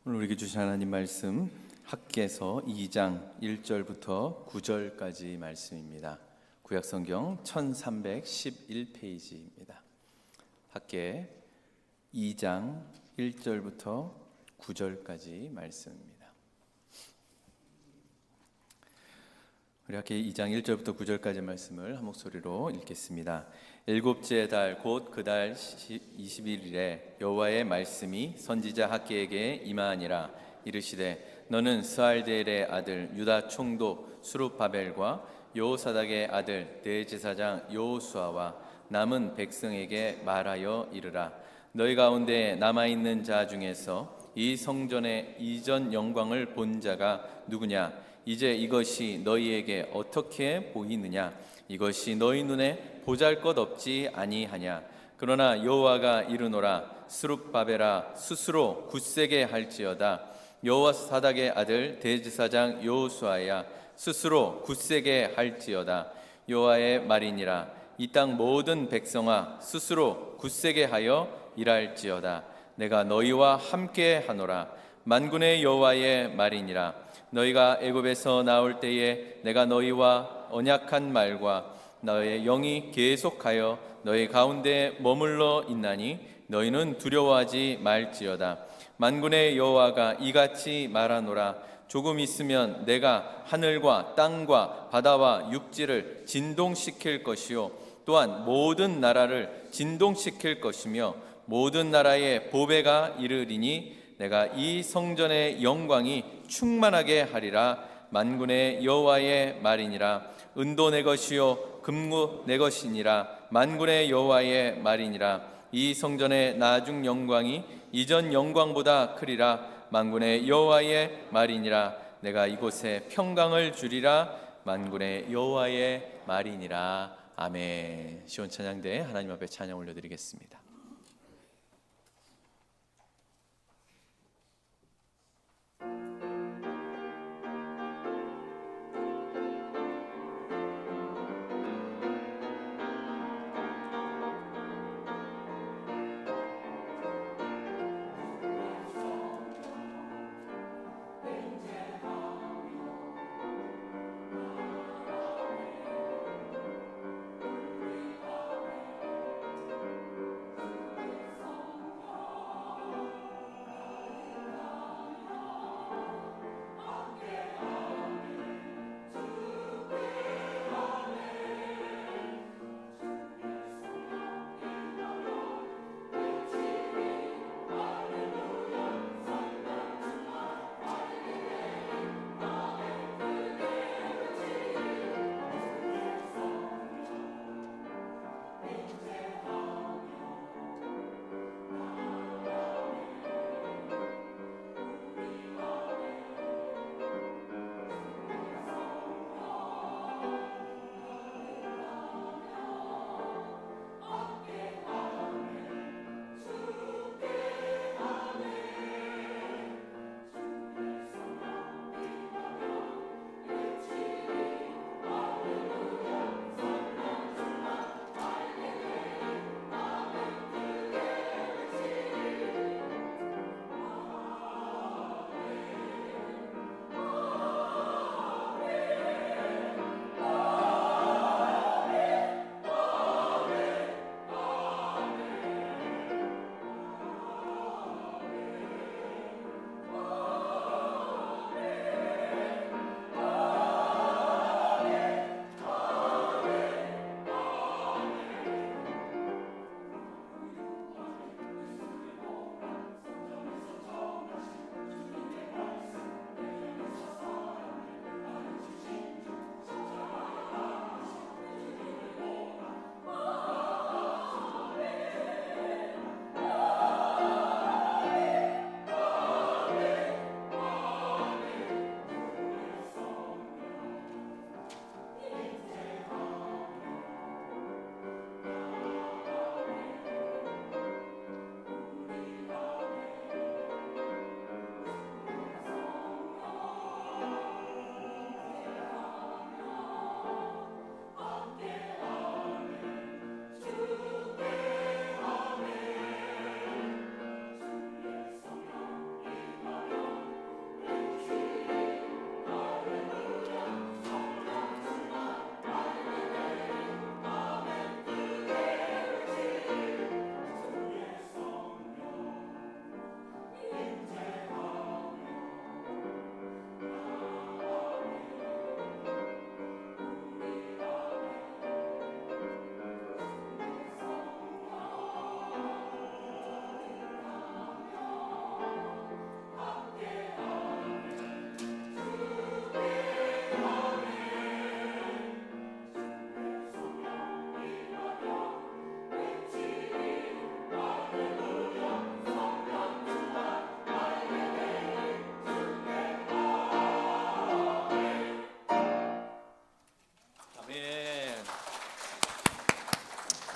오늘 우리에게 주신 하나님 말씀 학개서 2장 1절부터 9절까지 말씀입니다. 구약성경 1311페이지입니다. 학개 2장 1절부터 9절까지 말씀입니다. 우리 학개 2장 1절부터 9절까지 말씀을 한 목소리로 읽겠습니다. 일곱째 달 곧 그 달 20일에 여호와의 말씀이 선지자 학개에게 임하니라. 이르시되 너는 스알디엘의 아들 유다 총독 수룹바벨과 여호사닥의 아들 대제사장 여호수아와 남은 백성에게 말하여 이르라. 너희 가운데 남아있는 자 중에서 이 성전의 이전 영광을 본 자가 누구냐? 이제 이것이 너희에게 어떻게 보이느냐? 이것이 너희 눈에 보잘것없지 아니하냐? 그러나 여호와가 이르노라. 스룹바벨아 스스로 굳세게 할지어다. 여호사닥의 아들 대제사장 여호수아야 스스로 굳세게 할지어다. 여호와의 말이니라. 이 땅 모든 백성아 스스로 굳세게 하여 일할지어다. 내가 너희와 함께 하노라. 만군의 여호와의 말이니라. 너희가 애굽에서 나올 때에 내가 너희와 언약한 말과 너의 영이 계속하여 너희 가운데 머물러 있나니 너희는 두려워하지 말지어다. 만군의 여호와가 이같이 말하노라. 조금 있으면 내가 하늘과 땅과 바다와 육지를 진동시킬 것이요 또한 모든 나라를 진동시킬 것이며 모든 나라의 보배가 이르리니 내가 이 성전의 영광이 충만하게 하리라. 만군의 여호와의 말이니라. 은도 내 것이요 금고 내 것이니라. 만군의 여호와의 말이니라. 이 성전의 나중 영광이 이전 영광보다 크리라. 만군의 여호와의 말이니라. 내가 이곳에 평강을 주리라. 만군의 여호와의 말이니라. 아멘. 시온 찬양대 하나님 앞에 찬양 올려드리겠습니다.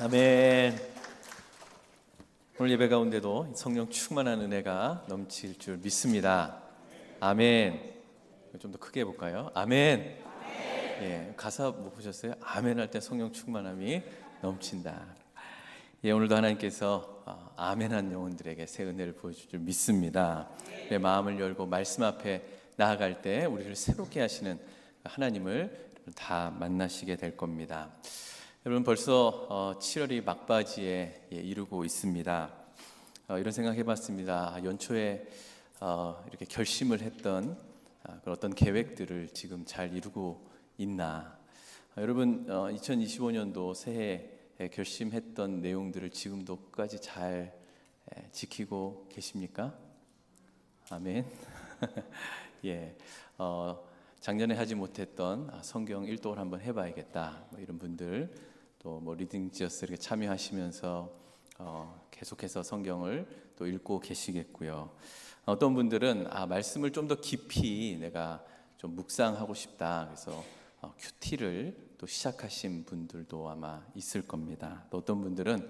아멘. 오늘 예배 가운데도 성령 충만한 은혜가 넘칠 줄 믿습니다. 아멘. 좀 더 크게 해볼까요? 아멘. 예, 가사 못 보셨어요? 아멘 할 때 성령 충만함이 넘친다. 예, 오늘도 하나님께서 아멘한 영혼들에게 새 은혜를 보여줄 줄 믿습니다. 내 마음을 열고 말씀 앞에 나아갈 때 우리를 새롭게 하시는 하나님을 다 만나시게 될 겁니다. 여러분, 벌써 7월이 막바지에 이르고 있습니다. 이런 생각 해봤습니다. 연초에 이렇게 결심을 했던 그런 어떤 계획들을 지금 잘 이루고 있나. 여러분, 2025년도 새해에 결심했던 내용들을 지금도 끝까지 잘 지키고 계십니까? 아멘. 예, 작년에 하지 못했던 성경 일독을 한번 해봐야겠다, 이런 분들, 또 리딩 지어스 이렇게 참여하시면서 계속해서 성경을 또 읽고 계시겠고요. 어떤 분들은 말씀을 좀 더 깊이 내가 좀 묵상하고 싶다, 그래서 큐티를 또 시작하신 분들도 아마 있을 겁니다. 또 어떤 분들은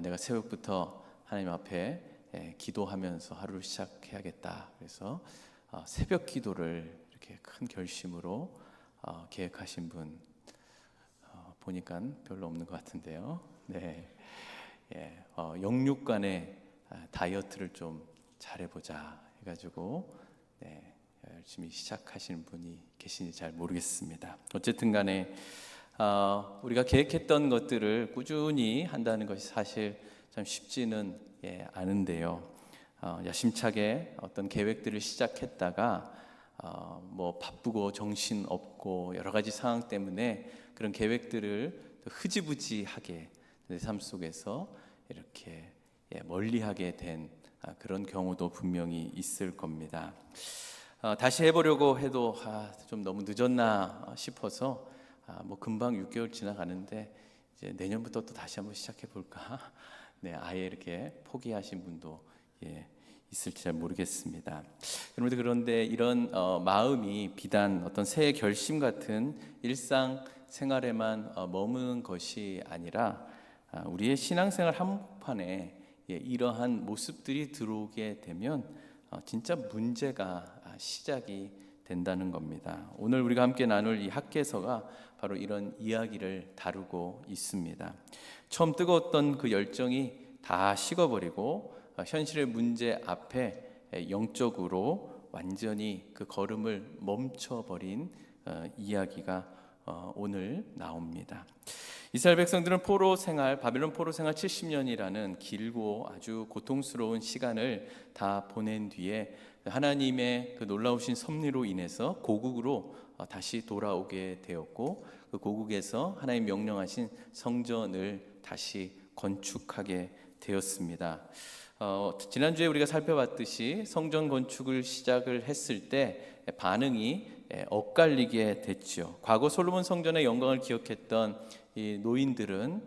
내가 새벽부터 하나님 앞에 기도하면서 하루를 시작해야겠다, 그래서 새벽 기도를 이렇게 큰 결심으로 계획하신 분 보니까 별로 없는 것 같은데요. 네, 영육 간의 다이어트를 좀 잘해보자 해가지고 열심히 시작하시는 분이 계신지 잘 모르겠습니다. 어쨌든 간에 우리가 계획했던 것들을 꾸준히 한다는 것이 사실 참 쉽지는 않은데요. 야심차게 어떤 계획들을 시작했다가 바쁘고 정신 없고 여러 가지 상황 때문에 그런 계획들을 흐지부지하게 내 삶 속에서 이렇게 멀리하게 된 그런 경우도 분명히 있을 겁니다. 다시 해보려고 해도 좀 너무 늦었나 싶어서 금방 6개월 지나가는데 이제 내년부터 또 다시 한번 시작해 볼까. 아예 이렇게 포기하신 분도 있을지 잘 모르겠습니다. 여러분들, 그런데 이런 마음이 비단 어떤 새해 결심 같은 일상 생활에만 머무는 것이 아니라 우리의 신앙생활 한복판에 이러한 모습들이 들어오게 되면 진짜 문제가 시작이 된다는 겁니다. 오늘 우리가 함께 나눌 이 학개서가 바로 이런 이야기를 다루고 있습니다. 처음 뜨거웠던 그 열정이 다 식어버리고 현실의 문제 앞에 영적으로 완전히 그 걸음을 멈춰버린 이야기가 오늘 나옵니다. 이스라엘 백성들은 바빌론 포로 생활 70년이라는 길고 아주 고통스러운 시간을 다 보낸 뒤에 하나님의 그 놀라우신 섭리로 인해서 고국으로 다시 돌아오게 되었고, 그 고국에서 하나님 명령하신 성전을 다시 건축하게 되었습니다. 지난주에 우리가 살펴봤듯이 성전 건축을 시작을 했을 때 반응이 엇갈리게 됐죠. 과거 솔로몬 성전의 영광을 기억했던 이 노인들은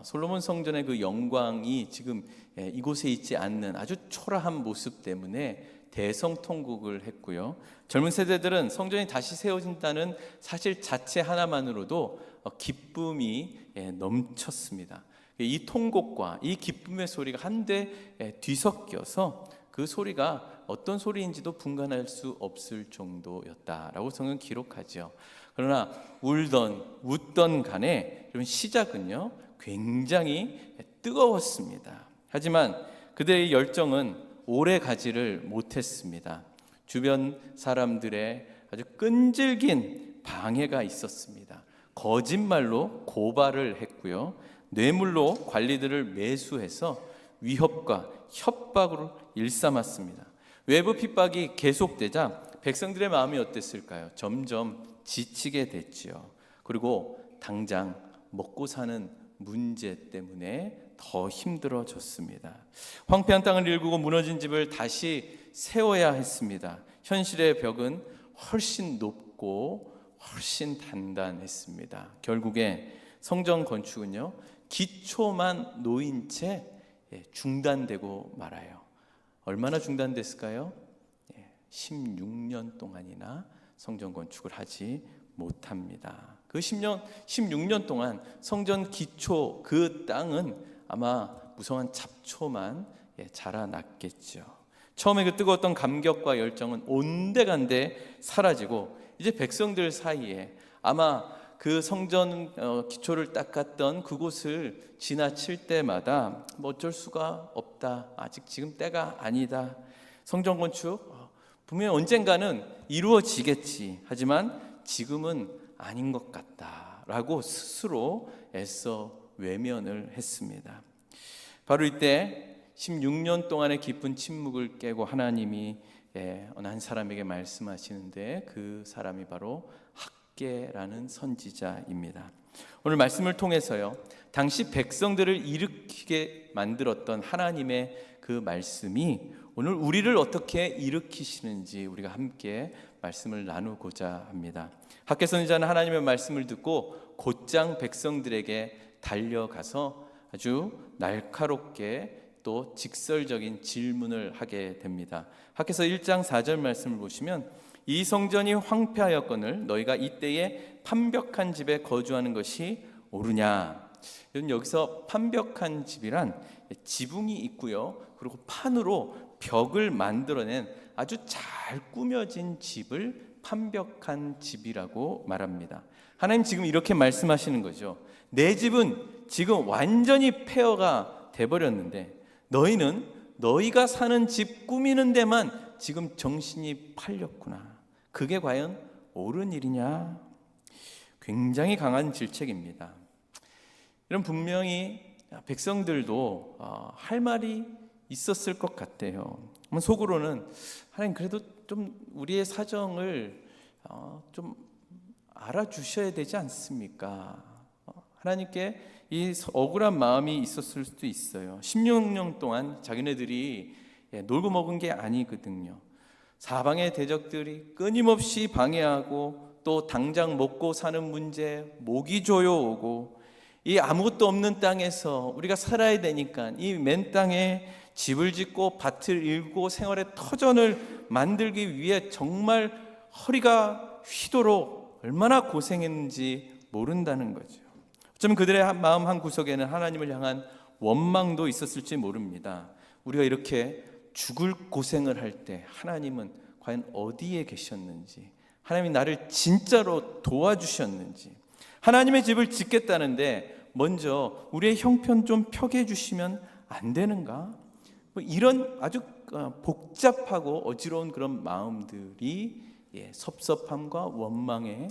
솔로몬 성전의 그 영광이 지금 이곳에 있지 않는 아주 초라한 모습 때문에 대성통곡을 했고요. 젊은 세대들은 성전이 다시 세워진다는 사실 자체 하나만으로도 기쁨이 넘쳤습니다. 이 통곡과 이 기쁨의 소리가 한데 뒤섞여서 그 소리가 어떤 소리인지도 분간할 수 없을 정도였다라고 성경은 기록하죠. 그러나 울던 웃던 간에 이런 시작은요 굉장히 뜨거웠습니다. 하지만 그들의 열정은 오래 가지를 못했습니다. 주변 사람들의 아주 끈질긴 방해가 있었습니다. 거짓말로 고발을 했고요, 뇌물로 관리들을 매수해서 위협과 협박으로 일삼았습니다. 외부 핍박이 계속되자 백성들의 마음이 어땠을까요? 점점 지치게 됐지요. 그리고 당장 먹고 사는 문제 때문에 더 힘들어졌습니다. 황폐한 땅을 일구고 무너진 집을 다시 세워야 했습니다. 현실의 벽은 훨씬 높고 훨씬 단단했습니다. 결국에 성전 건축은요 기초만 놓인 채 중단되고 말아요. 얼마나 중단됐을까요? 16년 동안이나 성전 건축을 하지 못합니다. 그 16년 동안 성전 기초 그 땅은 아마 무성한 잡초만 자라났겠죠. 처음에 그 뜨거웠던 감격과 열정은 온데간데 사라지고 이제 백성들 사이에 아마 그 성전 기초를 닦았던 그곳을 지나칠 때마다 뭐 어쩔 수가 없다, 아직 지금 때가 아니다, 성전 건축 분명히 언젠가는 이루어지겠지, 하지만 지금은 아닌 것 같다라고 스스로 애써 외면을 했습니다. 바로 이때 16년 동안의 깊은 침묵을 깨고 하나님이 어느 한 사람에게 말씀하시는데, 그 사람이 바로 학개라는 선지자입니다. 오늘 말씀을 통해서요, 당시 백성들을 일으키게 만들었던 하나님의 그 말씀이 오늘 우리를 어떻게 일으키시는지 우리가 함께 말씀을 나누고자 합니다. 학개 선지자는 하나님의 말씀을 듣고 곧장 백성들에게 달려가서 아주 날카롭게 또 직설적인 질문을 하게 됩니다. 학개서 1장 4절 말씀을 보시면, 이 성전이 황폐하였거늘 너희가 이때에 판벽한 집에 거주하는 것이 옳으냐. 여기서 판벽한 집이란 지붕이 있고요, 그리고 판으로 벽을 만들어낸 아주 잘 꾸며진 집을 판벽한 집이라고 말합니다. 하나님 지금 이렇게 말씀하시는 거죠. 내 집은 지금 완전히 폐허가 돼버렸는데 너희는 너희가 사는 집 꾸미는 데만 지금 정신이 팔렸구나. 그게 과연 옳은 일이냐? 굉장히 강한 질책입니다. 이런 분명히 백성들도 할 말이 있었을 것 같아요. 속으로는 하나님 그래도 좀 우리의 사정을 좀 알아주셔야 되지 않습니까? 하나님께 이 억울한 마음이 있었을 수도 있어요. 16년 동안 자기네들이 놀고 먹은 게 아니거든요. 사방의 대적들이 끊임없이 방해하고 또 당장 먹고 사는 문제, 모기 조여오고, 이 아무것도 없는 땅에서 우리가 살아야 되니까 이 맨 땅에 집을 짓고 밭을 일고 생활의 터전을 만들기 위해 정말 허리가 휘도록 얼마나 고생했는지 모른다는 거죠. 어쩌면 그들의 마음 한 구석에는 하나님을 향한 원망도 있었을지 모릅니다. 우리가 이렇게 죽을 고생을 할 때 하나님은 과연 어디에 계셨는지, 하나님이 나를 진짜로 도와주셨는지, 하나님의 집을 짓겠다는데 먼저 우리의 형편 좀 펴게 해주시면 안 되는가? 이런 아주 복잡하고 어지러운 그런 마음들이 섭섭함과 원망에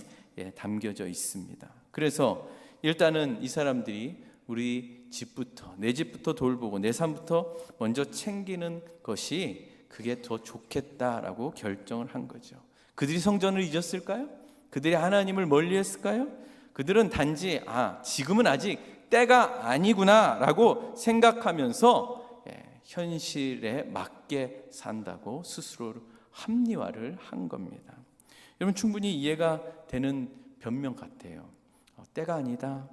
담겨져 있습니다. 그래서 일단은 이 사람들이 우리 집부터, 내 집부터 돌보고 내 삶부터 먼저 챙기는 것이 그게 더 좋겠다라고 결정을 한 거죠. 그들이 성전을 잊었을까요? 그들이 하나님을 멀리했을까요? 그들은 단지 지금은 아직 때가 아니구나라고 생각하면서 현실에 맞게 산다고 스스로 합리화를 한 겁니다. 여러분, 충분히 이해가 되는 변명 같아요. 때가 아니다,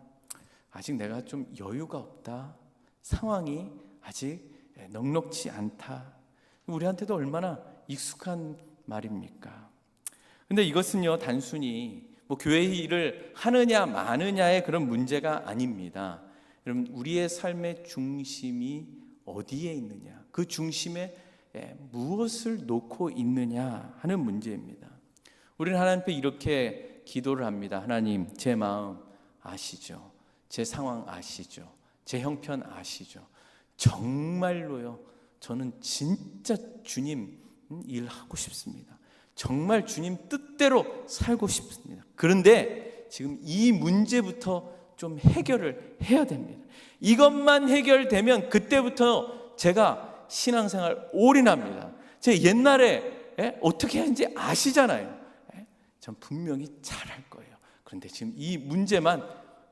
아직 내가 좀 여유가 없다, 상황이 아직 넉넉지 않다, 우리한테도 얼마나 익숙한 말입니까? 근데 이것은요, 단순히 교회 일을 하느냐 마느냐의 그런 문제가 아닙니다. 여러분, 우리의 삶의 중심이 어디에 있느냐, 그 중심에 무엇을 놓고 있느냐 하는 문제입니다. 우리는 하나님 앞에 이렇게 기도를 합니다. 하나님, 제 마음 아시죠? 제 상황 아시죠? 제 형편 아시죠? 정말로요, 저는 진짜 주님 일하고 싶습니다. 정말 주님 뜻대로 살고 싶습니다. 그런데 지금 이 문제부터 좀 해결을 해야 됩니다. 이것만 해결되면 그때부터 제가 신앙생활 올인합니다. 제가 옛날에 어떻게 하는지 아시잖아요. 전 분명히 잘할 거예요. 그런데 지금 이 문제만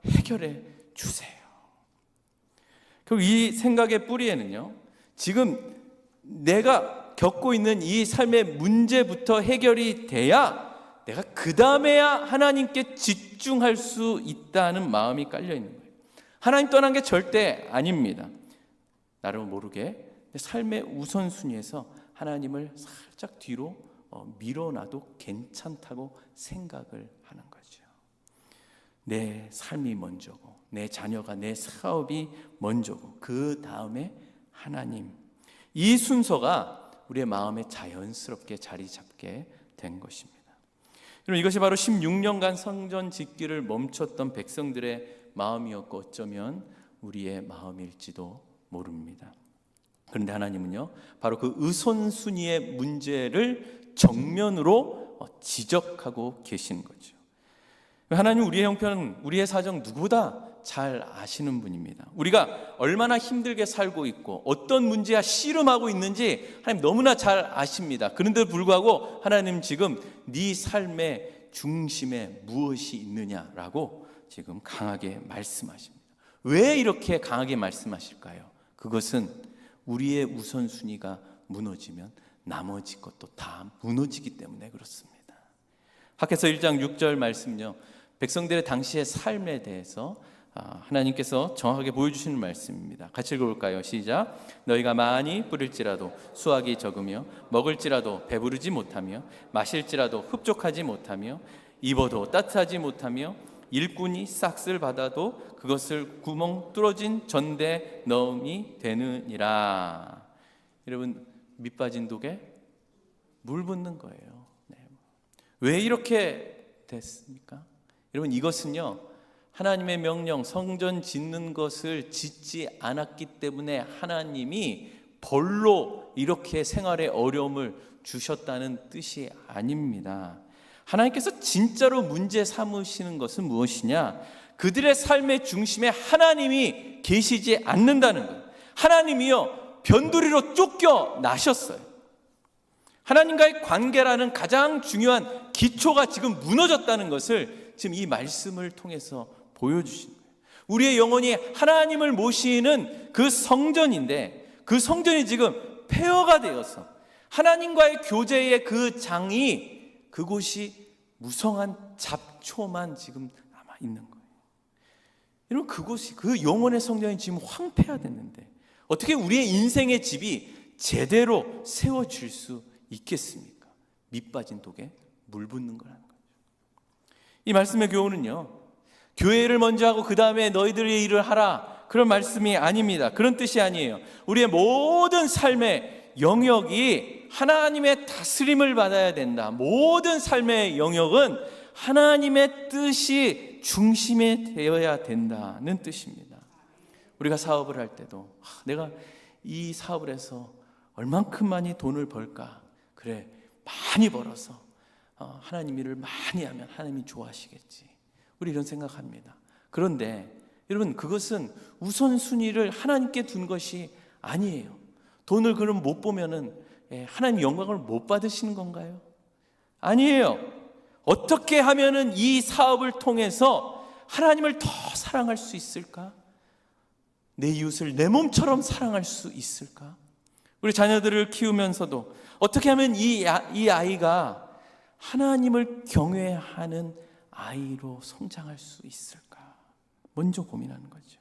해결해 주세요. 그리고 이 생각의 뿌리에는요, 지금 내가 겪고 있는 이 삶의 문제부터 해결이 돼야 내가 그 다음에야 하나님께 집중할 수 있다는 마음이 깔려 있는 거예요. 하나님 떠난 게 절대 아닙니다. 나를 모르게 내 삶의 우선순위에서 하나님을 살짝 뒤로 밀어놔도 괜찮다고 생각을 하는 거죠. 내 삶이 먼저고, 내 자녀가, 내 사업이 먼저고, 그 다음에 하나님. 이 순서가 우리의 마음에 자연스럽게 자리 잡게 된 것입니다. 여러분, 이것이 바로 16년간 성전 짓기를 멈췄던 백성들의 마음이었고, 어쩌면 우리의 마음일지도 모릅니다. 그런데 하나님은요, 바로 그 우선순위의 문제를 정면으로 지적하고 계시는 거죠. 하나님, 우리의 형편, 우리의 사정 누구보다 잘 아시는 분입니다. 우리가 얼마나 힘들게 살고 있고 어떤 문제와 씨름하고 있는지 하나님 너무나 잘 아십니다. 그런데도 불구하고 하나님 지금 네 삶의 중심에 무엇이 있느냐라고 지금 강하게 말씀하십니다. 왜 이렇게 강하게 말씀하실까요? 그것은 우리의 우선순위가 무너지면 나머지 것도 다 무너지기 때문에 그렇습니다. 학개서 1장 6절 말씀요, 백성들의 당시의 삶에 대해서 하나님께서 정확하게 보여주시는 말씀입니다. 같이 읽어볼까요? 시작. 너희가 많이 뿌릴지라도 수확이 적으며 먹을지라도 배부르지 못하며 마실지라도 흡족하지 못하며 입어도 따뜻하지 못하며 일꾼이 싹쓸 받아도 그것을 구멍 뚫어진 전대에 넣음이 되느니라. 여러분, 밑 빠진 독에 물 붓는 거예요. 네. 왜 이렇게 됐습니까? 여러분, 이것은요, 하나님의 명령, 성전 짓는 것을 짓지 않았기 때문에 하나님이 벌로 이렇게 생활에 어려움을 주셨다는 뜻이 아닙니다. 하나님께서 진짜로 문제 삼으시는 것은 무엇이냐? 그들의 삶의 중심에 하나님이 계시지 않는다는 거예요. 하나님이요, 변두리로 쫓겨나셨어요. 하나님과의 관계라는 가장 중요한 기초가 지금 무너졌다는 것을 지금 이 말씀을 통해서 보여주신 거예요. 우리의 영혼이 하나님을 모시는 그 성전인데, 그 성전이 지금 폐허가 되어서 하나님과의 교제의 그 장이, 그곳이 무성한 잡초만 지금 남아 있는 거예요. 여러분, 그곳이, 그 영혼의 성전이 지금 황폐화됐는데 어떻게 우리의 인생의 집이 제대로 세워질 수 있겠습니까? 밑 빠진 독에 물 붓는 거라는 거죠. 이 말씀의 교훈은요, 교회를 먼저 하고 그 다음에 너희들의 일을 하라, 그런 말씀이 아닙니다. 그런 뜻이 아니에요. 우리의 모든 삶의 영역이 하나님의 다스림을 받아야 된다. 모든 삶의 영역은 하나님의 뜻이 중심에 되어야 된다는 뜻입니다. 우리가 사업을 할 때도 내가 이 사업을 해서 얼만큼 많이 돈을 벌까? 그래, 많이 벌어서 하나님 일을 많이 하면 하나님이 좋아하시겠지. 우리 이런 생각합니다. 그런데 여러분, 그것은 우선순위를 하나님께 둔 것이 아니에요. 돈을 그럼 못 보면은 하나님 영광을 못 받으시는 건가요? 아니에요. 어떻게 하면은 이 사업을 통해서 하나님을 더 사랑할 수 있을까? 내 이웃을 내 몸처럼 사랑할 수 있을까? 우리 자녀들을 키우면서도 어떻게 하면 이 아이가 하나님을 경외하는 아이로 성장할 수 있을까? 먼저 고민하는 거죠.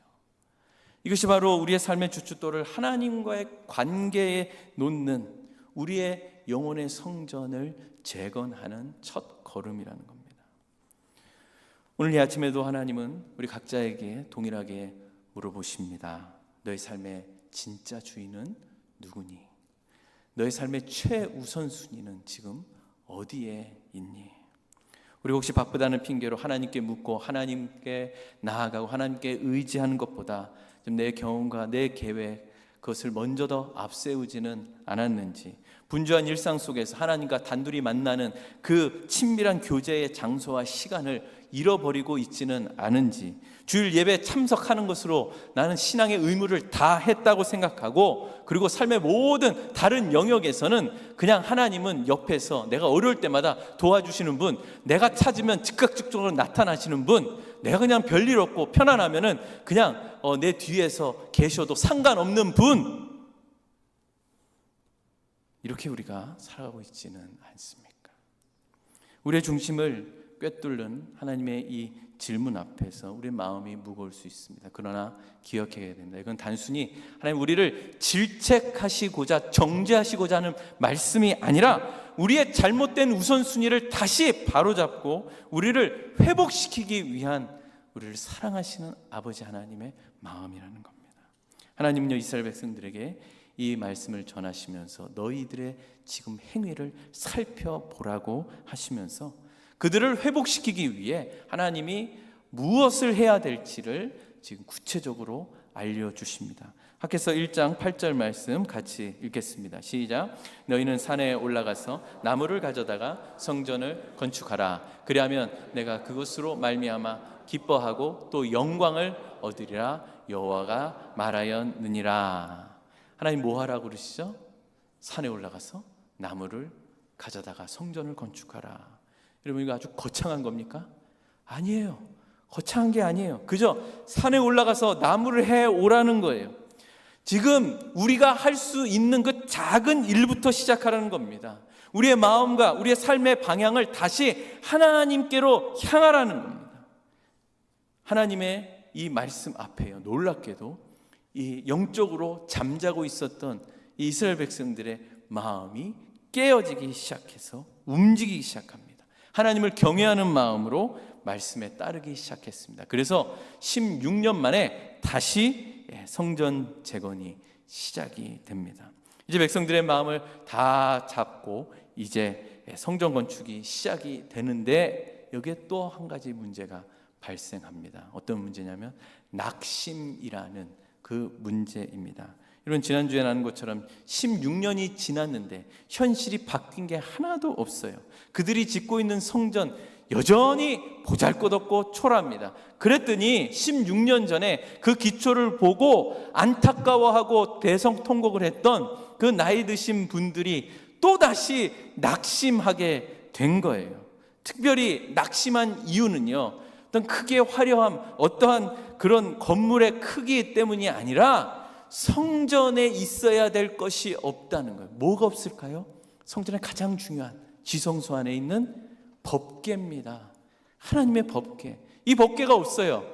이것이 바로 우리의 삶의 주춧돌을 하나님과의 관계에 놓는 우리의 영혼의 성전을 재건하는 첫 걸음이라는 겁니다. 오늘 이 아침에도 하나님은 우리 각자에게 동일하게 물어보십니다. 너의 삶의 진짜 주인은 누구니? 너의 삶의 최우선순위는 지금 어디에 있니? 우리 혹시 바쁘다는 핑계로 하나님께 묻고 하나님께 나아가고 하나님께 의지하는 것보다 내 경험과 내 계획, 그것을 먼저 더 앞세우지는 않았는지, 분주한 일상 속에서 하나님과 단둘이 만나는 그 친밀한 교제의 장소와 시간을 잃어버리고 있지는 않은지, 주일 예배 참석하는 것으로 나는 신앙의 의무를 다 했다고 생각하고, 그리고 삶의 모든 다른 영역에서는 그냥 하나님은 옆에서 내가 어려울 때마다 도와주시는 분, 내가 찾으면 즉각적으로 나타나시는 분, 내가 그냥 별일 없고 편안하면은 그냥 내 뒤에서 계셔도 상관없는 분, 이렇게 우리가 살아가고 있지는 않습니까? 우리의 중심을 꿰뚫는 하나님의 이 질문 앞에서 우리의 마음이 무거울 수 있습니다. 그러나 기억해야 된다. 이건 단순히 하나님 우리를 질책하시고자, 정죄하시고자 하는 말씀이 아니라 우리의 잘못된 우선순위를 다시 바로잡고 우리를 회복시키기 위한 우리를 사랑하시는 아버지 하나님의 마음이라는 겁니다. 하나님은요, 이스라엘 백성들에게 이 말씀을 전하시면서 너희들의 지금 행위를 살펴보라고 하시면서 그들을 회복시키기 위해 하나님이 무엇을 해야 될지를 지금 구체적으로 알려주십니다. 학개서 1장 8절 말씀 같이 읽겠습니다. 시작. 너희는 산에 올라가서 나무를 가져다가 성전을 건축하라. 그리하면 내가 그것으로 말미암아 기뻐하고 또 영광을 얻으리라 여호와가 말하였느니라. 하나님 뭐 하라고 그러시죠? 산에 올라가서 나무를 가져다가 성전을 건축하라. 여러분, 이거 아주 거창한 겁니까? 아니에요. 거창한 게 아니에요. 그저 산에 올라가서 나무를 해 오라는 거예요. 지금 우리가 할 수 있는 그 작은 일부터 시작하라는 겁니다. 우리의 마음과 우리의 삶의 방향을 다시 하나님께로 향하라는 겁니다. 하나님의 이 말씀 앞에요, 놀랍게도 이 영적으로 잠자고 있었던 이 이스라엘 백성들의 마음이 깨어지기 시작해서 움직이기 시작합니다. 하나님을 경외하는 마음으로 말씀에 따르기 시작했습니다. 그래서 16년 만에 다시 성전 재건이 시작이 됩니다. 이제 백성들의 마음을 다 잡고 이제 성전 건축이 시작이 되는데 여기에 또 한 가지 문제가 발생합니다. 어떤 문제냐면 낙심이라는 그 문제입니다. 여러분, 지난주에 나눈 것처럼 16년이 지났는데 현실이 바뀐 게 하나도 없어요. 그들이 짓고 있는 성전 여전히 보잘것없고 초라합니다. 그랬더니 16년 전에 그 기초를 보고 안타까워하고 대성통곡을 했던 그 나이 드신 분들이 또다시 낙심하게 된 거예요. 특별히 낙심한 이유는요, 어떤 크기의 화려함, 어떠한 그런 건물의 크기 때문이 아니라 성전에 있어야 될 것이 없다는 거예요. 뭐가 없을까요? 성전의 가장 중요한 지성소 안에 있는 법궤입니다. 하나님의 법궤. 이 법궤가 없어요.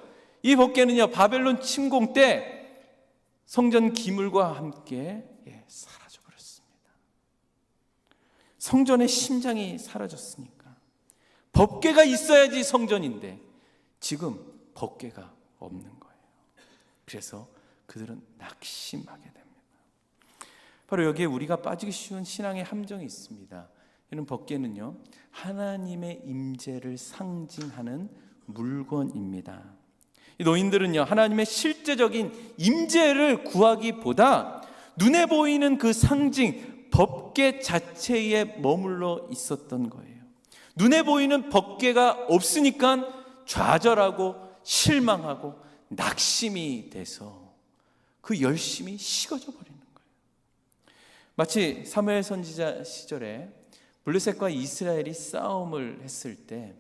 이 법궤는요, 바벨론 침공 때 성전 기물과 함께 사라져 버렸습니다. 성전의 심장이 사라졌으니까 법궤가 있어야지 성전인데 지금 법궤가 없는 거예요. 그래서 그들은 낙심하게 됩니다. 바로 여기에 우리가 빠지기 쉬운 신앙의 함정이 있습니다. 이런 법궤는요, 하나님의 임재를 상징하는 물건입니다. 이 노인들은요, 하나님의 실제적인 임재를 구하기보다 눈에 보이는 그 상징 법궤 자체에 머물러 있었던 거예요. 눈에 보이는 법궤가 없으니까 좌절하고 실망하고 낙심이 돼서 그 열심이 식어져 버리는 거예요. 마치 사무엘 선지자 시절에 블레셋과 이스라엘이 싸움을 했을 때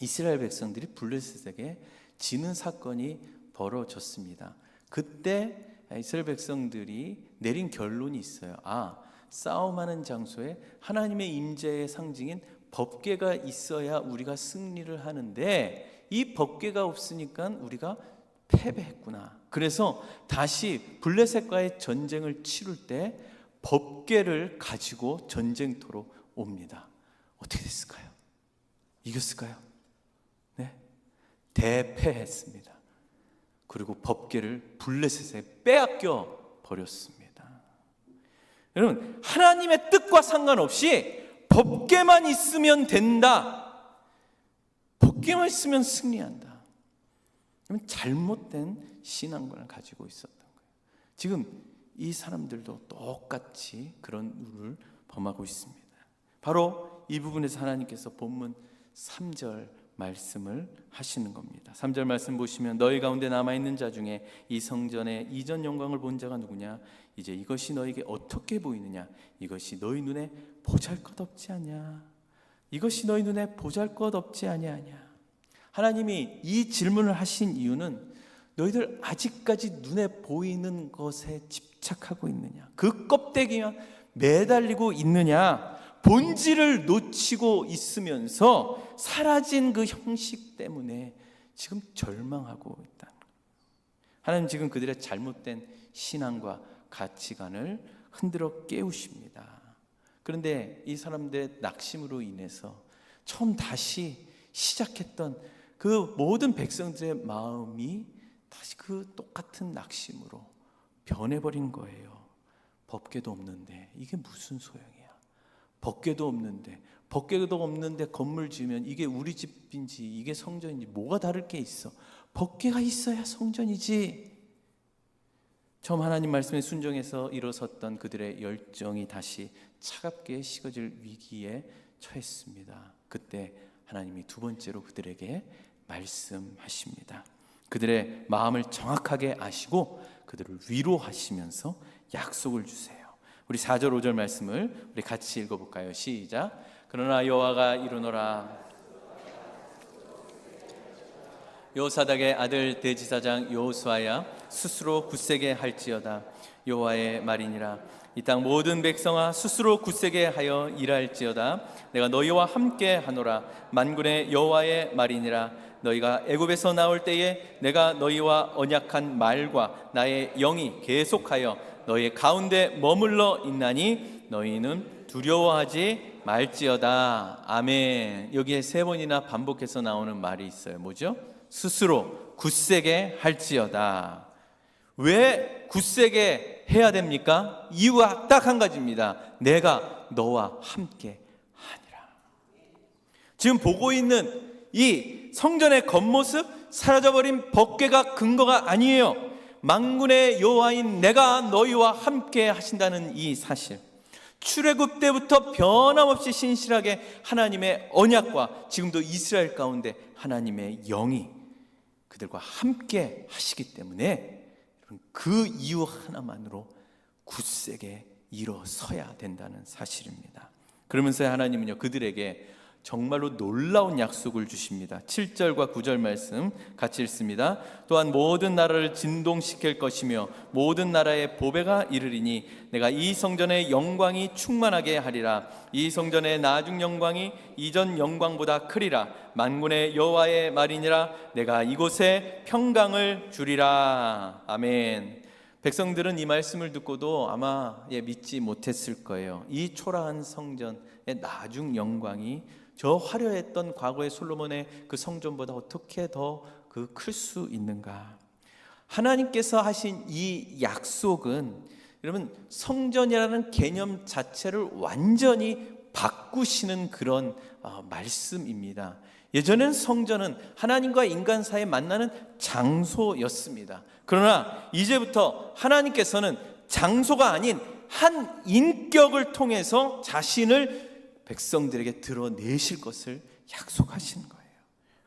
이스라엘 백성들이 블레셋에게 지는 사건이 벌어졌습니다. 그때 이스라엘 백성들이 내린 결론이 있어요. 싸움하는 장소에 하나님의 임재의 상징인 법궤가 있어야 우리가 승리를 하는데 이 법궤가 없으니까 우리가 패배했구나. 그래서 다시 블레셋과의 전쟁을 치룰 때 법궤를 가지고 전쟁터로 옵니다. 어떻게 됐을까요? 이겼을까요? 네, 대패했습니다. 그리고 법궤를 블레셋에 빼앗겨 버렸습니다. 여러분, 하나님의 뜻과 상관없이 법궤만 있으면 된다. 법궤만 있으면 승리한다. 그러면 잘못된 신앙관을 가지고 있었던 거예요. 지금 이 사람들도 똑같이 그런 일을 범하고 있습니다. 바로 이 부분에서 하나님께서 본문 3절 말씀을 하시는 겁니다. 3절 말씀 보시면 너희 가운데 남아있는 자 중에 이 성전의 이전 영광을 본 자가 누구냐? 이제 이것이 너에게 어떻게 보이느냐? 이것이 너희 눈에 보잘것없지 않냐? 이것이 너희 눈에 보잘것없지 아니하냐? 하나님이 이 질문을 하신 이유는 너희들 아직까지 눈에 보이는 것에 집착하고 있느냐? 그 껍데기만 매달리고 있느냐? 본질을 놓치고 있으면서 사라진 그 형식 때문에 지금 절망하고 있다는 거예요. 하나님 지금 그들의 잘못된 신앙과 가치관을 흔들어 깨우십니다. 그런데 이 사람들의 낙심으로 인해서 처음 다시 시작했던 그 모든 백성들의 마음이 다시 그 똑같은 낙심으로 변해버린 거예요. 법궤도 없는데 이게 무슨 소용이야? 법궤도 없는데 건물 지으면 이게 우리 집인지 이게 성전인지 뭐가 다를 게 있어? 법궤가 있어야 성전이지. 처음 하나님 말씀에 순종해서 일어섰던 그들의 열정이 다시 차갑게 식어질 위기에 처했습니다. 그때 하나님이 두 번째로 그들에게 말씀하십니다. 그들의 마음을 정확하게 아시고 그들을 위로하시면서 약속을 주세요. 우리 4절 5절 말씀을 우리 같이 읽어볼까요? 시작. 그러나 여호와가 이르노라. 요사닥의 아들 대지사장 여호수아야 스스로 굳세게 할지어다. 여호와의 말이니라. 이 땅 모든 백성아 스스로 굳세게 하여 일할지어다. 내가 너희와 함께 하노라. 만군의 여호와의 말이니라. 너희가 애굽에서 나올 때에 내가 너희와 언약한 말과 나의 영이 계속하여 너희 가운데 머물러 있나니 너희는 두려워하지 말지어다. 아멘. 여기에 3번이나 반복해서 나오는 말이 있어요. 뭐죠? 스스로 굳세게 할지어다. 왜 굳세게 해야 됩니까? 이유가 딱 한 가지입니다. 내가 너와 함께 하니라. 지금 보고 있는 이 성전의 겉모습, 사라져버린 법궤가 근거가 아니에요. 만군의 여호와인 내가 너희와 함께 하신다는 이 사실, 출애굽 때부터 변함없이 신실하게 하나님의 언약과 지금도 이스라엘 가운데 하나님의 영이 그들과 함께 하시기 때문에 그 이유 하나만으로 굳세게 일어서야 된다는 사실입니다. 그러면서 하나님은요, 그들에게 정말로 놀라운 약속을 주십니다. 7절과 9절 말씀 같이 읽습니다. 또한 모든 나라를 진동시킬 것이며 모든 나라의 보배가 이르리니 내가 이 성전의 영광이 충만하게 하리라. 이 성전의 나중 영광이 이전 영광보다 크리라. 만군의 여호와의 말이니라. 내가 이곳에 평강을 주리라. 아멘. 백성들은 이 말씀을 듣고도 아마 믿지 못했을 거예요. 이 초라한 성전의 나중 영광이 저 화려했던 과거의 솔로몬의 그 성전보다 어떻게 더 그 클 수 있는가? 하나님께서 하신 이 약속은 여러분 성전이라는 개념 자체를 완전히 바꾸시는 그런 말씀입니다. 예전엔 성전은 하나님과 인간 사이에 만나는 장소였습니다. 그러나 이제부터 하나님께서는 장소가 아닌 한 인격을 통해서 자신을 백성들에게 드러내실 것을 약속하신 거예요.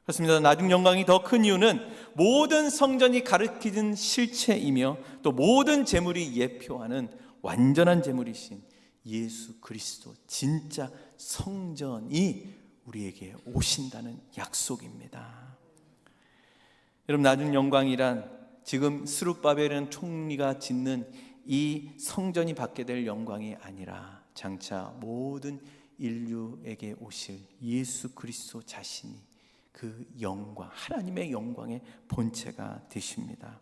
그렇습니다. 나중 영광이 더 큰 이유는 모든 성전이 가리키는 실체이며 또 모든 제물이 예표하는 완전한 제물이신 예수 그리스도 진짜 성전이 우리에게 오신다는 약속입니다. 여러분, 나중 영광이란 지금 스룹바벨이라는 총리가 짓는 이 성전이 받게 될 영광이 아니라 장차 모든 인류에게 오실 예수 그리스도 자신이 그 영광, 하나님의 영광의 본체가 되십니다.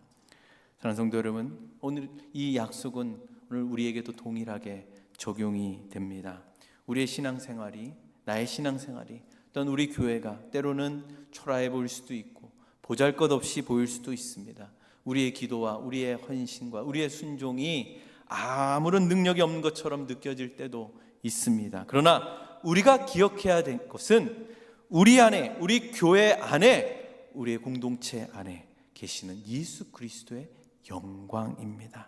사랑하는 성도 여러분, 오늘 이 약속은 오늘 우리에게도 동일하게 적용이 됩니다. 우리의 신앙생활이, 나의 신앙생활이, 또는 우리 교회가 때로는 초라해 보일 수도 있고 보잘것없이 보일 수도 있습니다. 우리의 기도와 우리의 헌신과 우리의 순종이 아무런 능력이 없는 것처럼 느껴질 때도 있습니다. 그러나 우리가 기억해야 될 것은 우리 안에, 우리 교회 안에, 우리의 공동체 안에 계시는 예수 그리스도의 영광입니다.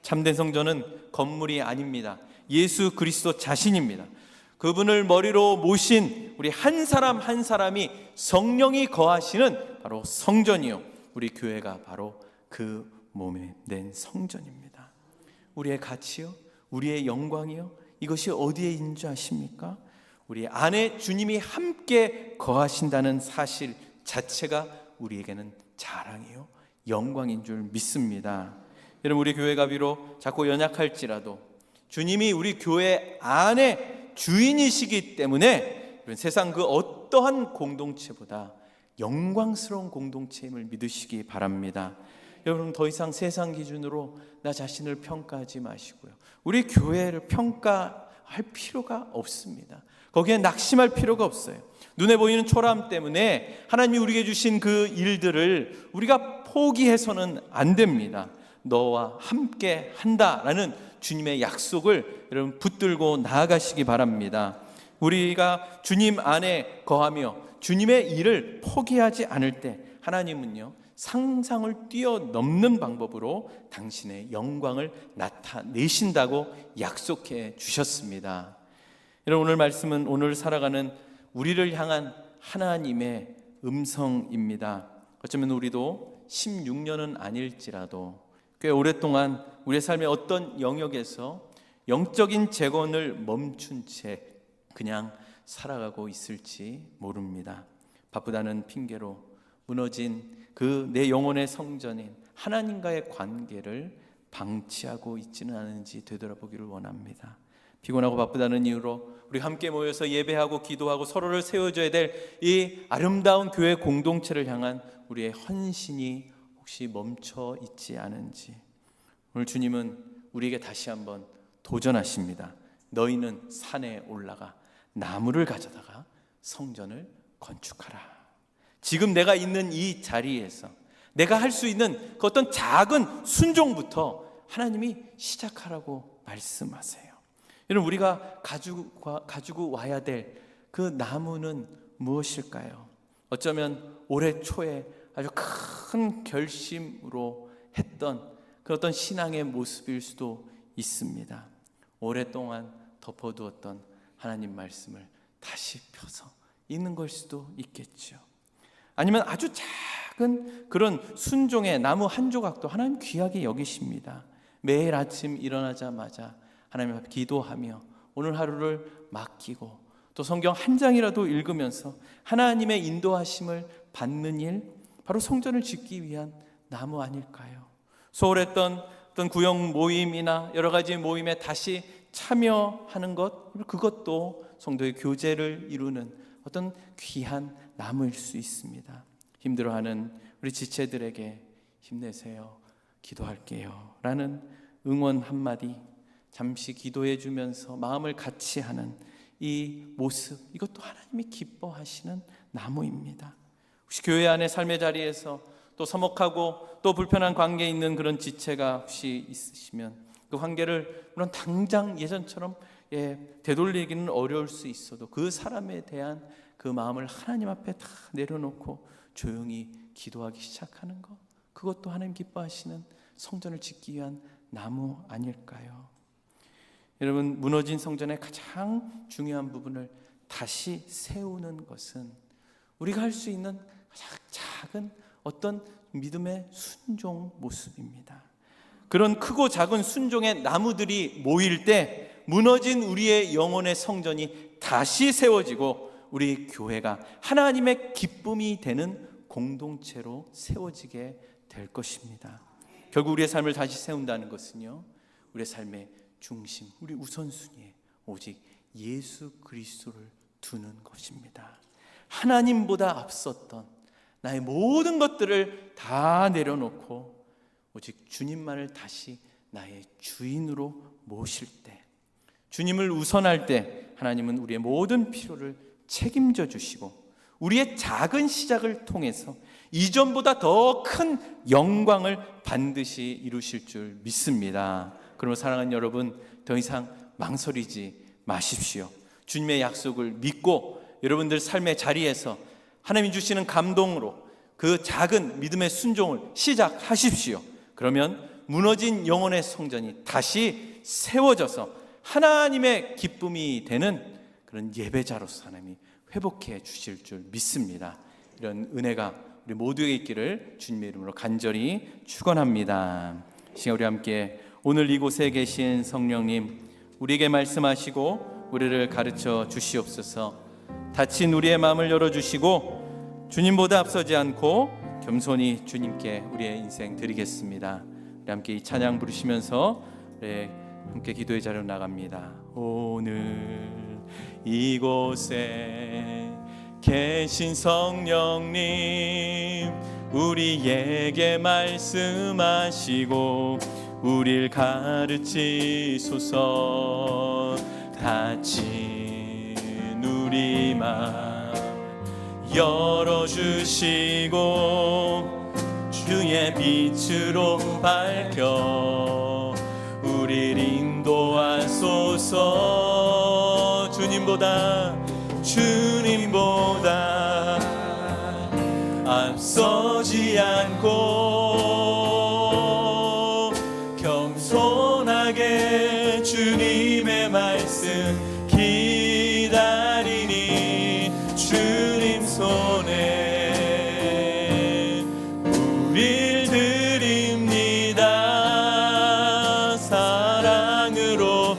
참된 성전은 건물이 아닙니다. 예수 그리스도 자신입니다. 그분을 머리로 모신 우리 한 사람 한 사람이 성령이 거하시는 바로 성전이요, 우리 교회가 바로 그 몸에 낸 성전입니다. 우리의 가치요, 우리의 영광이요, 이것이 어디에 있는 줄 아십니까? 우리 안에 주님이 함께 거하신다는 사실 자체가 우리에게는 자랑이요, 영광인 줄 믿습니다. 여러분, 우리 교회가 비록 작고 연약할지라도 주님이 우리 교회 안에 주인이시기 때문에 세상 그 어떠한 공동체보다 영광스러운 공동체임을 믿으시기 바랍니다. 여러분, 더 이상 세상 기준으로 나 자신을 평가하지 마시고요, 우리 교회를 평가하는 할 필요가 없습니다. 거기에 낙심할 필요가 없어요. 눈에 보이는 초라함 때문에 하나님이 우리에게 주신 그 일들을 우리가 포기해서는 안 됩니다. 너와 함께 한다라는 주님의 약속을 여러분 붙들고 나아가시기 바랍니다. 우리가 주님 안에 거하며 주님의 일을 포기하지 않을 때 하나님은요, 상상을 뛰어넘는 방법으로 당신의 영광을 나타내신다고 약속해 주셨습니다. 여러분, 오늘 말씀은 오늘 살아가는 우리를 향한 하나님의 음성입니다. 어쩌면 우리도 16년은 아닐지라도 꽤 오랫동안 우리의 삶의 어떤 영역에서 영적인 재건을 멈춘 채 그냥 살아가고 있을지 모릅니다. 바쁘다는 핑계로 무너진 그 내 영혼의 성전인 하나님과의 관계를 방치하고 있지는 않은지 되돌아보기를 원합니다. 피곤하고 바쁘다는 이유로 우리 함께 모여서 예배하고 기도하고 서로를 세워줘야 될 이 아름다운 교회 공동체를 향한 우리의 헌신이 혹시 멈춰 있지 않은지, 오늘 주님은 우리에게 다시 한번 도전하십니다. 너희는 산에 올라가 나무를 가져다가 성전을 건축하라. 지금 내가 있는 이 자리에서 내가 할 수 있는 그 어떤 작은 순종부터 하나님이 시작하라고 말씀하세요. 여러분, 우리가 가지고 와야 될 그 나무는 무엇일까요? 어쩌면 올해 초에 아주 큰 결심으로 했던 그 어떤 신앙의 모습일 수도 있습니다. 오랫동안 덮어두었던 하나님 말씀을 다시 펴서 읽는 걸 수도 있겠죠. 아니면 아주 작은 그런 순종의 나무 한 조각도 하나님 귀하게 여기십니다. 매일 아침 일어나자마자 하나님 앞에 기도하며 오늘 하루를 맡기고 또 성경 한 장이라도 읽으면서 하나님의 인도하심을 받는 일, 바로 성전을 짓기 위한 나무 아닐까요? 소홀했던 어떤 구역 모임이나 여러 가지 모임에 다시 참여하는 것, 그것도 성도의 교제를 이루는 어떤 귀한 나무일 수 있습니다. 힘들어하는 우리 지체들에게 힘내세요, 기도할게요 라는 응원 한마디, 잠시 기도해 주면서 마음을 같이 하는 이 모습, 이것도 하나님이 기뻐하시는 나무입니다. 혹시 교회 안에 삶의 자리에서 또 서먹하고 또 불편한 관계에 있는 그런 지체가 혹시 있으시면 그 관계를 물론 당장 예전처럼 되돌리기는 어려울 수 있어도 그 사람에 대한 그 마음을 하나님 앞에 다 내려놓고 조용히 기도하기 시작하는 것, 그것도 하나님 기뻐하시는 성전을 짓기 위한 나무 아닐까요? 여러분, 무너진 성전의 가장 중요한 부분을 다시 세우는 것은 우리가 할 수 있는 가장 작은 어떤 믿음의 순종 모습입니다. 그런 크고 작은 순종의 나무들이 모일 때 무너진 우리의 영혼의 성전이 다시 세워지고 우리 교회가 하나님의 기쁨이 되는 공동체로 세워지게 될 것입니다. 결국 우리의 삶을 다시 세운다는 것은요, 우리의 삶의 중심, 우리 우선순위에 오직 예수 그리스도를 두는 것입니다. 하나님보다 앞섰던 나의 모든 것들을 다 내려놓고 오직 주님만을 다시 나의 주인으로 모실 때, 주님을 우선할 때 하나님은 우리의 모든 필요를 책임져 주시고 우리의 작은 시작을 통해서 이전보다 더 큰 영광을 반드시 이루실 줄 믿습니다. 그러므로 사랑하는 여러분, 더 이상 망설이지 마십시오. 주님의 약속을 믿고 여러분들 삶의 자리에서 하나님이 주시는 감동으로 그 작은 믿음의 순종을 시작하십시오. 그러면 무너진 영혼의 성전이 다시 세워져서 하나님의 기쁨이 되는 그런 예배자로서 하나님이 회복해 주실 줄 믿습니다. 이런 은혜가 우리 모두에게 있기를 주님의 이름으로 간절히 축원합니다. 시간 우리 함께 오늘 이곳에 계신 성령님, 우리에게 말씀하시고 우리를 가르쳐 주시옵소서. 닫힌 우리의 마음을 열어주시고 주님보다 앞서지 않고 겸손히 주님께 우리의 인생 드리겠습니다. 우리 함께 이 찬양 부르시면서 함께 기도의 자리로 나갑니다. 오늘 이곳에 계신 성령님, 우리에게 말씀하시고 우릴 가르치소서. 닫힌 우리 맘 열어주시고 주의 빛으로 밝혀 우리를 인도하소서. 주님보다 앞서지 않고 겸손하게 주님의 말씀 기다리니 주님 손에 우릴 드립니다. 사랑으로.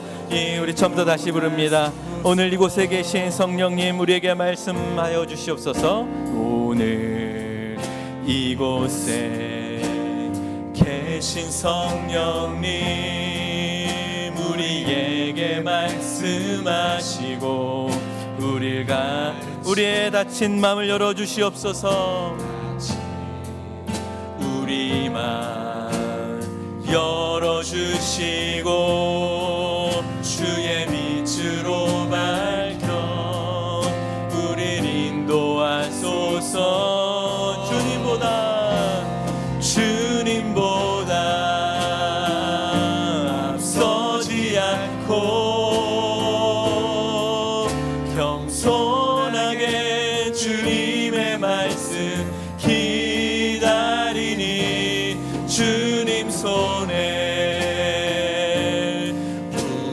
우리 처음부터 다시 부릅니다. 오늘 이곳에 계신 성령님, 우리에게 말씀하여 주시옵소서. 오늘 이곳에 계신 성령님, 우리에게 말씀하시고 우리의 닫힌 마음을 열어주시옵소서. 우리 마음 열어주시고 주의 빛으로 밝혀 우리를 인도하소서. 주님보다 앞서지 않고 겸손하게 주님의 말씀 기다리니 주님 손에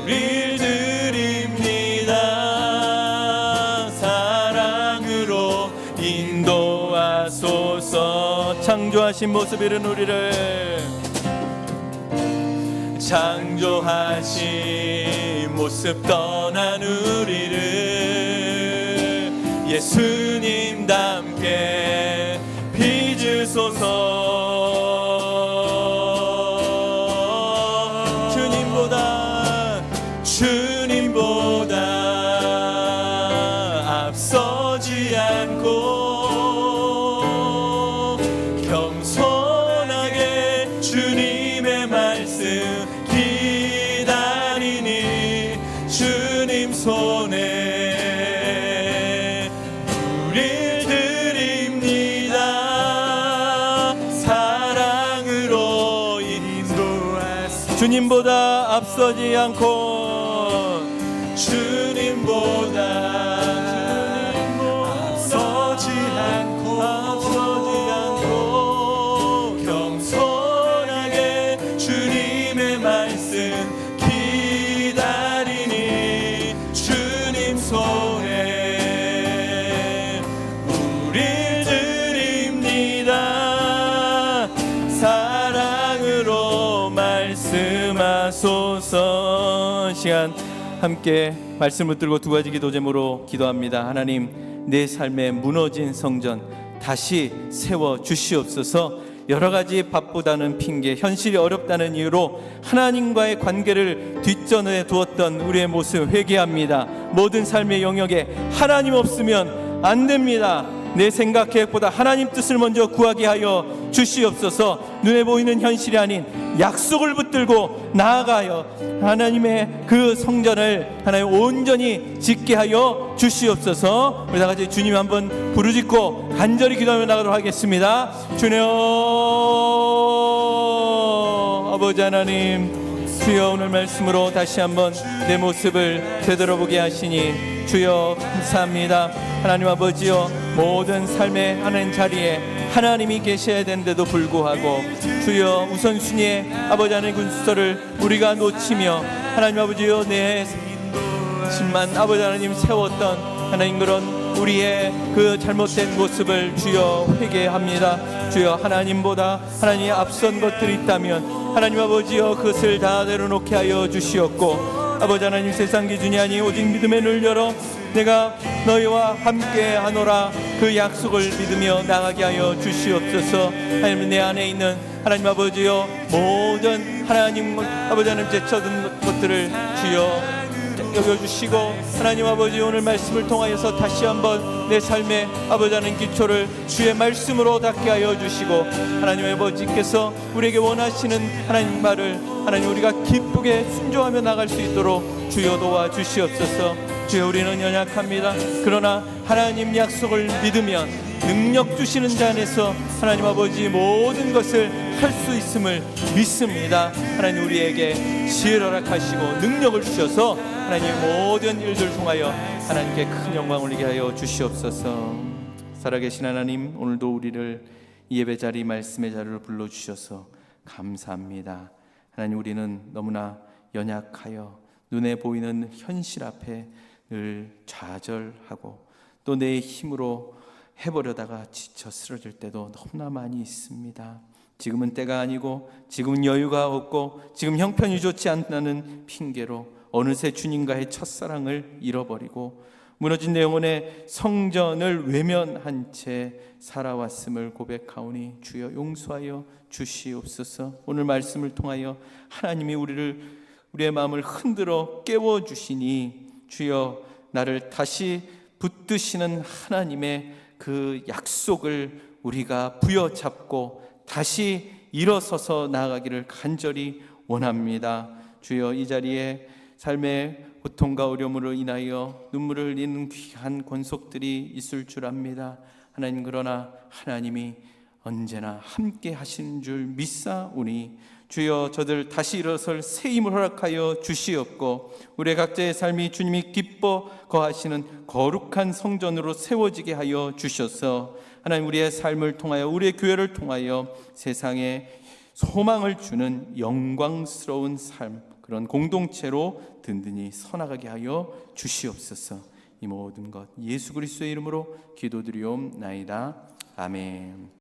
우릴 드립니다. 사랑으로 인도하소서. 창조하신 모습 이른 우리를, 창조하신 모습 떠난 우리를 예수님답게 빚으소서. 주님보다 앞서지 않고 겸손하게 주님의 말씀 기다리니 주님 손에 우릴 드립니다. 사랑으로 인도하소서. 주님보다 앞서지 않고 앞서지 않고 겸손하게 주님의 말씀 기다리니 주님 손에 우릴 드립니다. 사랑으로 말씀하소서. 시간 함께 말씀을 들고 두 가지 기도 제목으로 기도합니다. 하나님, 내 삶에 무너진 성전 다시 세워 주시옵소서. 여러 가지 바쁘다는 핑계, 현실이 어렵다는 이유로 하나님과의 관계를 뒷전에 두었던 우리의 모습 회개합니다. 모든 삶의 영역에 하나님 없으면 안 됩니다. 내 생각 계획보다 하나님 뜻을 먼저 구하게 하여 주시옵소서. 눈에 보이는 현실이 아닌 약속을 붙들고 나아가여 하나님의 그 성전을 하나님 온전히 짓게 하여 주시옵소서. 우리 다 같이 주님 한번 부르짖고 간절히 기도하며 나가도록 하겠습니다. 주님, 아버지 하나님, 주여 오늘 말씀으로 다시 한번 내 모습을 되돌아보게 하시니 주여 감사합니다. 하나님 아버지여, 모든 삶의 하나님 자리에 하나님이 계셔야 되는데도 불구하고 주여 우선순위에 아버지 하나님 군수서를 우리가 놓치며 하나님 아버지여 내 신만 아버지 하나님 세웠던 하나님 그런 우리의 그 잘못된 모습을 주여 회개합니다. 주여 하나님보다 하나님이 앞선 것들이 있다면 하나님 아버지여 그것을 다 내려놓게 하여 주시옵고, 아버지 하나님 세상 기준이 아니 오직 믿음의 눈을 열어 내가 너희와 함께 하노라 그 약속을 믿으며 나가게 하여 주시옵소서. 하나님 내 안에 있는 하나님 아버지여 모든 하나님 아버지 하나님 제쳐둔 것들을 주여 여겨주시고, 하나님 아버지 오늘 말씀을 통하여서 다시 한번 내 삶의 아버지 하는 기초를 주의 말씀으로 닦게 하여 주시고, 하나님 아버지께서 우리에게 원하시는 하나님 말을 하나님 우리가 기쁘게 순종하며 나갈 수 있도록 주여 도와주시옵소서. 주여 우리는 연약합니다. 그러나 하나님 약속을 믿으면 능력 주시는 자 안에서 하나님 아버지 모든 것을 할 수 있음을 믿습니다. 하나님 우리에게 지혜를 허락하시고 능력을 주셔서 하나님 모든 일들 통하여 하나님께 큰 영광을 올리게 하여 주시옵소서. 살아계신 하나님, 오늘도 우리를 이 예배 자리 말씀의 자리로 불러주셔서 감사합니다. 하나님 우리는 너무나 연약하여 눈에 보이는 현실 앞에 늘 좌절하고 또 내 힘으로 해보려다가 지쳐 쓰러질 때도 너무나 많이 있습니다. 지금은 때가 아니고, 지금은 여유가 없고, 지금 형편이 좋지 않다는 핑계로 어느새 주님과의 첫사랑을 잃어버리고 무너진 내 영혼의 성전을 외면한 채 살아왔음을 고백하오니 주여 용서하여 주시옵소서. 오늘 말씀을 통하여 하나님이 우리의 마음을 흔들어 깨워주시니 주여 나를 다시 붙드시는 하나님의 그 약속을 우리가 부여잡고 다시 일어서서 나아가기를 간절히 원합니다. 주여 이 자리에 삶의 고통과 어려움으로 인하여 눈물을 흘리는 귀한 권속들이 있을 줄 압니다. 하나님, 그러나 하나님이 언제나 함께 하시는 줄 믿사오니 주여 저들 다시 일어설 새 힘을 허락하여 주시옵고, 우리 각자의 삶이 주님이 기뻐 거하시는 거룩한 성전으로 세워지게 하여 주셔서 하나님 우리의 삶을 통하여, 우리의 교회를 통하여 세상에 소망을 주는 영광스러운 삶, 그런 공동체로 든든히 서나가게 하여 주시옵소서. 이 모든 것 예수 그리스도의 이름으로 기도드리옵나이다. 아멘.